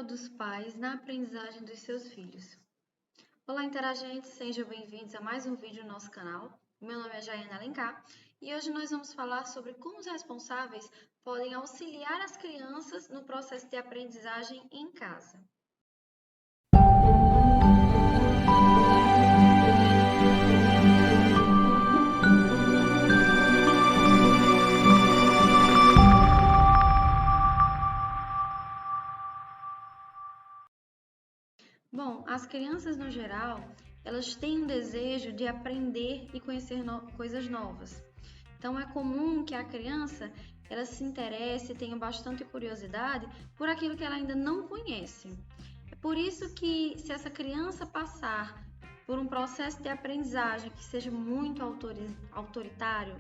dos pais na aprendizagem dos seus filhos. Olá, interagentes, sejam bem-vindos a mais um vídeo no nosso canal. Meu nome é Jaiane Alencar e hoje nós vamos falar sobre como os responsáveis podem auxiliar as crianças no processo de aprendizagem em casa. Bom, as crianças no geral, elas têm um desejo de aprender e conhecer coisas novas. Então é comum que a criança ela se interesse e tenha bastante curiosidade por aquilo que ela ainda não conhece. É por isso que se essa criança passar por um processo de aprendizagem que seja muito autoritário,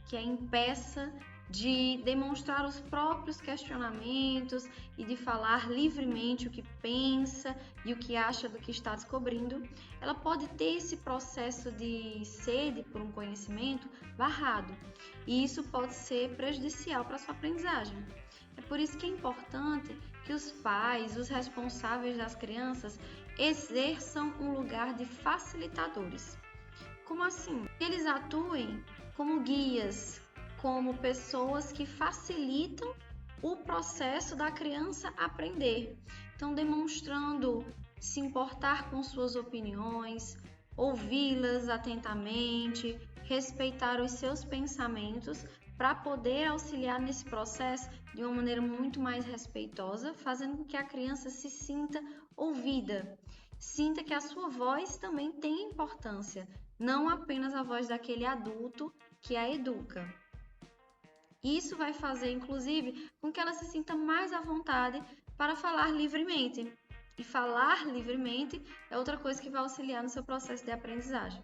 que a impeça de demonstrar os próprios questionamentos e de falar livremente o que pensa e o que acha do que está descobrindo, ela pode ter esse processo de sede por um conhecimento barrado, e isso pode ser prejudicial para a sua aprendizagem. É por isso que é importante que os pais, os responsáveis das crianças, exerçam um lugar de facilitadores. Como assim? Eles atuem como guias, como pessoas que facilitam o processo da criança aprender. Então, demonstrando se importar com suas opiniões, ouvi-las atentamente, respeitar os seus pensamentos, para poder auxiliar nesse processo de uma maneira muito mais respeitosa, fazendo com que a criança se sinta ouvida, sinta que a sua voz também tem importância, não apenas a voz daquele adulto que a educa. Isso vai fazer, inclusive, com que ela se sinta mais à vontade para falar livremente. E falar livremente é outra coisa que vai auxiliar no seu processo de aprendizagem.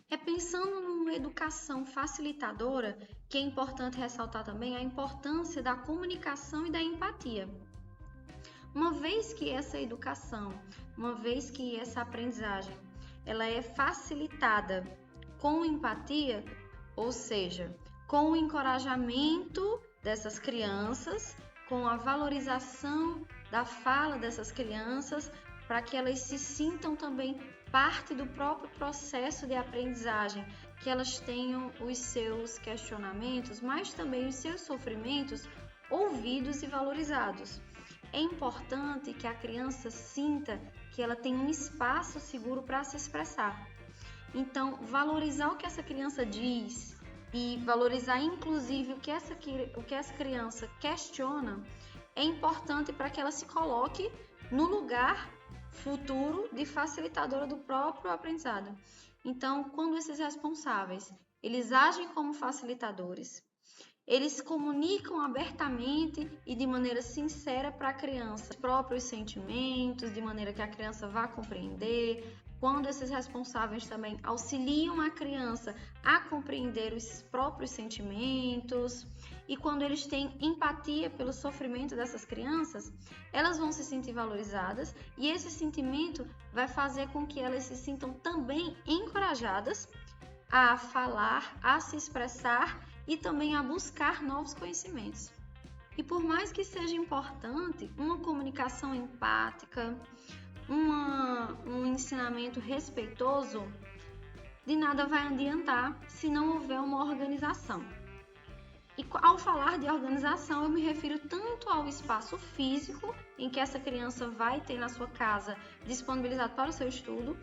É pensando numa educação facilitadora que é importante ressaltar também a importância da comunicação e da empatia. Uma vez que essa educação, uma vez que essa aprendizagem, ela é facilitada com empatia, ou seja, com o encorajamento dessas crianças, com a valorização da fala dessas crianças, para que elas se sintam também parte do próprio processo de aprendizagem, que elas tenham os seus questionamentos, mas também os seus sofrimentos ouvidos e valorizados. É importante que a criança sinta que ela tem um espaço seguro para se expressar. Então, valorizar o que essa criança diz e valorizar inclusive o que essa criança questiona é importante para que ela se coloque no lugar futuro de facilitadora do próprio aprendizado. Então, quando esses responsáveis, eles agem como facilitadores, eles comunicam abertamente e de maneira sincera para a criança os próprios sentimentos, de maneira que a criança vá compreender. Quando esses responsáveis também auxiliam a criança a compreender os próprios sentimentos, e quando eles têm empatia pelo sofrimento dessas crianças, elas vão se sentir valorizadas e esse sentimento vai fazer com que elas se sintam também encorajadas a falar, a se expressar e também a buscar novos conhecimentos. E por mais que seja importante uma comunicação empática, um ensinamento respeitoso, de nada vai adiantar se não houver uma organização. E ao falar de organização, eu me refiro tanto ao espaço físico, em que essa criança vai ter na sua casa disponibilizado para o seu estudo,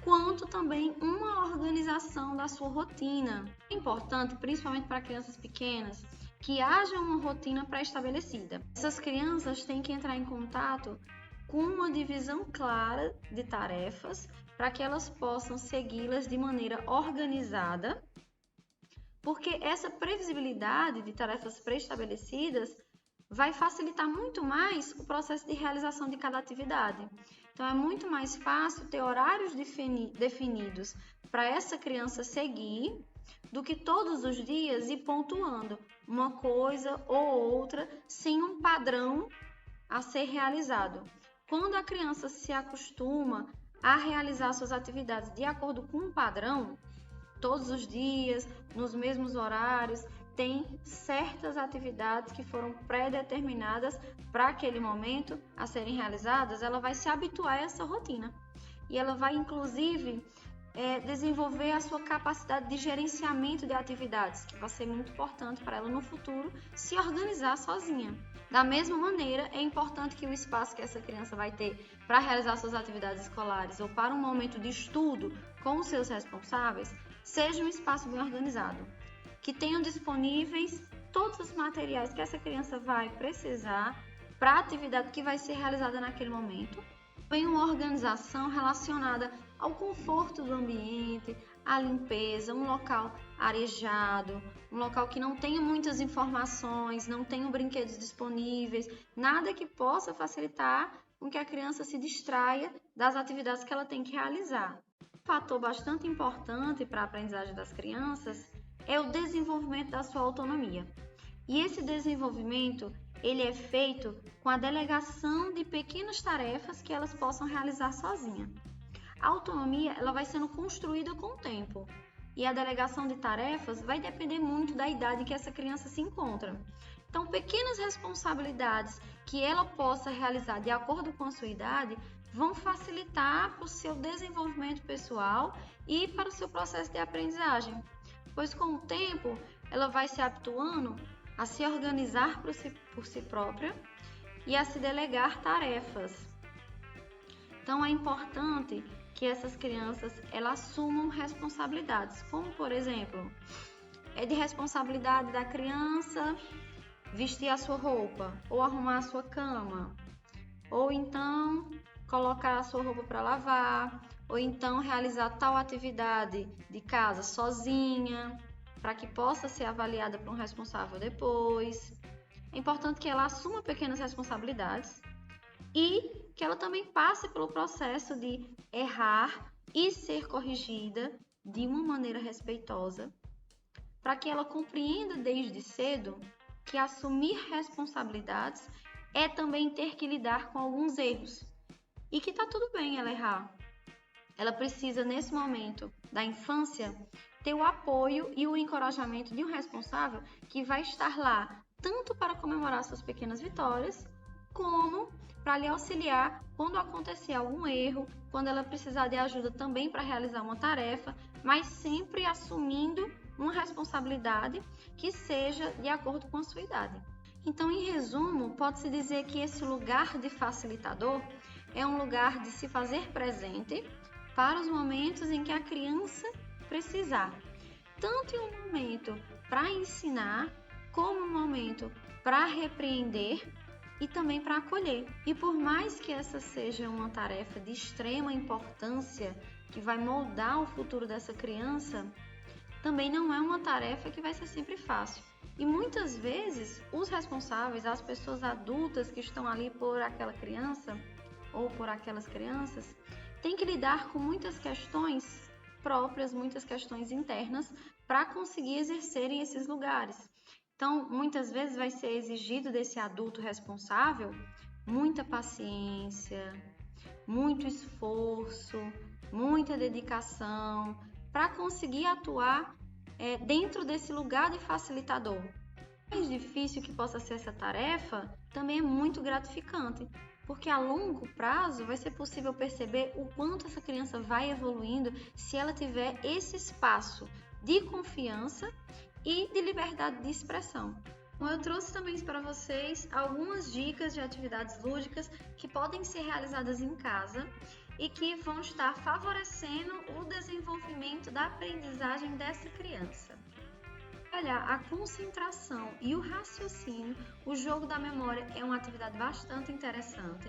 quanto também uma organização da sua rotina. É importante, principalmente para crianças pequenas, que haja uma rotina pré-estabelecida. Essas crianças têm que entrar em contato com uma divisão clara de tarefas para que elas possam segui-las de maneira organizada, porque essa previsibilidade de tarefas pré-estabelecidas vai facilitar muito mais o processo de realização de cada atividade. Então, é muito mais fácil ter horários definidos para essa criança seguir do que todos os dias ir pontuando uma coisa ou outra sem um padrão a ser realizado. Quando a criança se acostuma a realizar suas atividades de acordo com um padrão, todos os dias, nos mesmos horários, tem certas atividades que foram pré-determinadas para aquele momento a serem realizadas, ela vai se habituar a essa rotina. E ela vai, inclusive, desenvolver a sua capacidade de gerenciamento de atividades, que vai ser muito importante para ela no futuro se organizar sozinha. Da mesma maneira, é importante que o espaço que essa criança vai ter para realizar suas atividades escolares ou para um momento de estudo com os seus responsáveis seja um espaço bem organizado, que tenham disponíveis todos os materiais que essa criança vai precisar para a atividade que vai ser realizada naquele momento. Tem uma organização relacionada ao conforto do ambiente, à limpeza, um local arejado, um local que não tenha muitas informações, não tenha brinquedos disponíveis, nada que possa facilitar com que a criança se distraia das atividades que ela tem que realizar. Um fator bastante importante para a aprendizagem das crianças é o desenvolvimento da sua autonomia. E esse desenvolvimento, ele é feito com a delegação de pequenas tarefas que elas possam realizar sozinha. A autonomia, ela vai sendo construída com o tempo. E a delegação de tarefas vai depender muito da idade que essa criança se encontra. Então, pequenas responsabilidades que ela possa realizar de acordo com a sua idade vão facilitar para o seu desenvolvimento pessoal e para o seu processo de aprendizagem. Pois com o tempo, ela vai se habituando a se organizar por si própria e a se delegar tarefas. Então, é importante que essas crianças elas assumam responsabilidades, como, por exemplo, é de responsabilidade da criança vestir a sua roupa, ou arrumar a sua cama, ou então colocar a sua roupa para lavar, ou então realizar tal atividade de casa sozinha, para que possa ser avaliada por um responsável depois. É importante que ela assuma pequenas responsabilidades e que ela também passe pelo processo de errar e ser corrigida de uma maneira respeitosa, para que ela compreenda desde cedo que assumir responsabilidades é também ter que lidar com alguns erros e que está tudo bem ela errar. Ela precisa, nesse momento da infância, ter o apoio e o encorajamento de um responsável que vai estar lá tanto para comemorar suas pequenas vitórias, como para lhe auxiliar quando acontecer algum erro, quando ela precisar de ajuda também para realizar uma tarefa, mas sempre assumindo uma responsabilidade que seja de acordo com a sua idade. Então, em resumo, pode-se dizer que esse lugar de facilitador é um lugar de se fazer presente para os momentos em que a criança precisar, tanto em um momento para ensinar, como um momento para repreender e também para acolher. E por mais que essa seja uma tarefa de extrema importância, que vai moldar o futuro dessa criança, também não é uma tarefa que vai ser sempre fácil. E muitas vezes os responsáveis, as pessoas adultas que estão ali por aquela criança ou por aquelas crianças, têm que lidar com muitas questões próprias, muitas questões internas para conseguir exercerem esses lugares. Então, muitas vezes vai ser exigido desse adulto responsável muita paciência, muito esforço, muita dedicação para conseguir atuar dentro desse lugar de facilitador. Mais difícil que possa ser essa tarefa, também é muito gratificante, porque a longo prazo vai ser possível perceber o quanto essa criança vai evoluindo se ela tiver esse espaço de confiança e de liberdade de expressão. Eu trouxe também para vocês algumas dicas de atividades lúdicas que podem ser realizadas em casa e que vão estar favorecendo o desenvolvimento da aprendizagem dessa criança. Olhar a concentração e o raciocínio, o jogo da memória é uma atividade bastante interessante.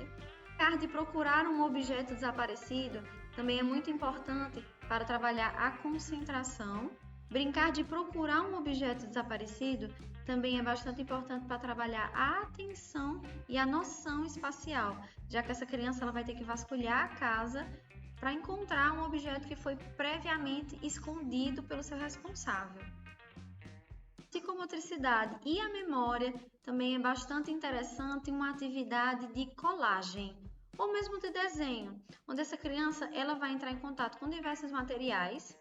Brincar de procurar um objeto desaparecido também é muito importante para trabalhar a concentração. Brincar de procurar um objeto desaparecido também é bastante importante para trabalhar a atenção e a noção espacial, já que essa criança ela vai ter que vasculhar a casa para encontrar um objeto que foi previamente escondido pelo seu responsável. A psicomotricidade e a memória também é bastante interessante uma atividade de colagem ou mesmo de desenho, onde essa criança ela vai entrar em contato com diversos materiais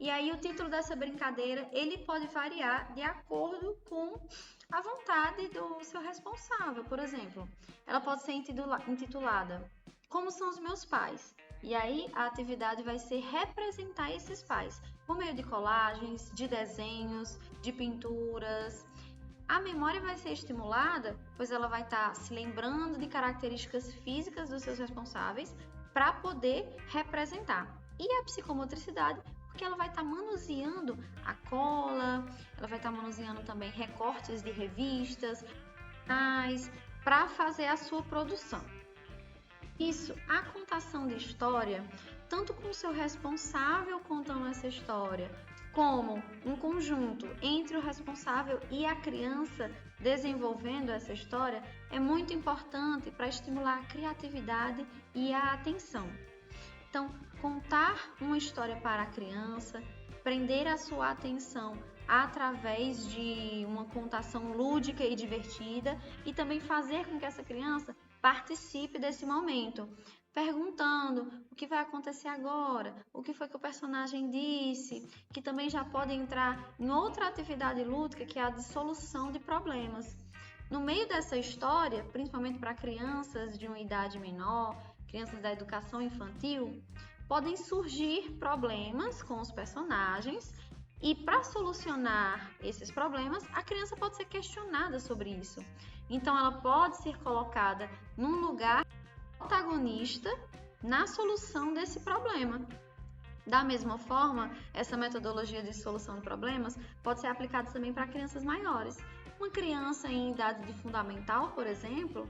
E aí o título dessa brincadeira, ele pode variar de acordo com a vontade do seu responsável. Por exemplo, ela pode ser intitulada Como são os meus pais? E aí a atividade vai ser representar esses pais por meio de colagens, de desenhos, de pinturas. A memória vai ser estimulada, pois ela vai estar se lembrando de características físicas dos seus responsáveis para poder representar. E a psicomotricidade, porque ela vai estar manuseando a cola, ela vai estar manuseando também recortes de revistas, para fazer a sua produção. Isso, a contação de história, tanto com o seu responsável contando essa história, como um conjunto entre o responsável e a criança desenvolvendo essa história, é muito importante para estimular a criatividade e a atenção. Então, contar uma história para a criança, prender a sua atenção através de uma contação lúdica e divertida e também fazer com que essa criança participe desse momento, perguntando o que vai acontecer agora, o que foi que o personagem disse, que também já pode entrar em outra atividade lúdica, que é a de solução de problemas. No meio dessa história, principalmente para crianças de uma idade menor, crianças da educação infantil, podem surgir problemas com os personagens e para solucionar esses problemas, a criança pode ser questionada sobre isso. Então ela pode ser colocada num lugar protagonista na solução desse problema. Da mesma forma, essa metodologia de solução de problemas pode ser aplicada também para crianças maiores. Uma criança em idade de fundamental, por exemplo,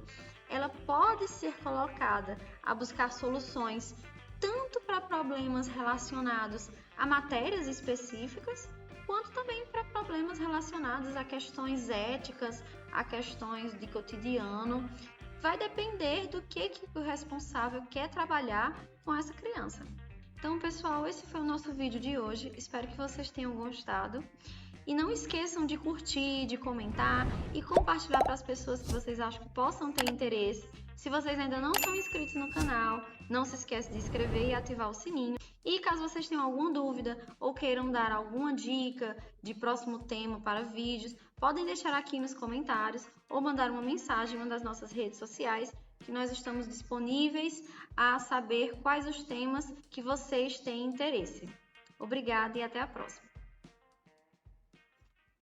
ela pode ser colocada a buscar soluções tanto para problemas relacionados a matérias específicas, quanto também para problemas relacionados a questões éticas, a questões de cotidiano. Vai depender do que o responsável quer trabalhar com essa criança. Então, pessoal, esse foi o nosso vídeo de hoje. Espero que vocês tenham gostado. E não esqueçam de curtir, de comentar e compartilhar para as pessoas que vocês acham que possam ter interesse. Se vocês ainda não são inscritos no canal, não se esqueça de inscrever e ativar o sininho. E caso vocês tenham alguma dúvida ou queiram dar alguma dica de próximo tema para vídeos, podem deixar aqui nos comentários ou mandar uma mensagem em uma das nossas redes sociais, que nós estamos disponíveis a saber quais os temas que vocês têm interesse. Obrigada e até a próxima!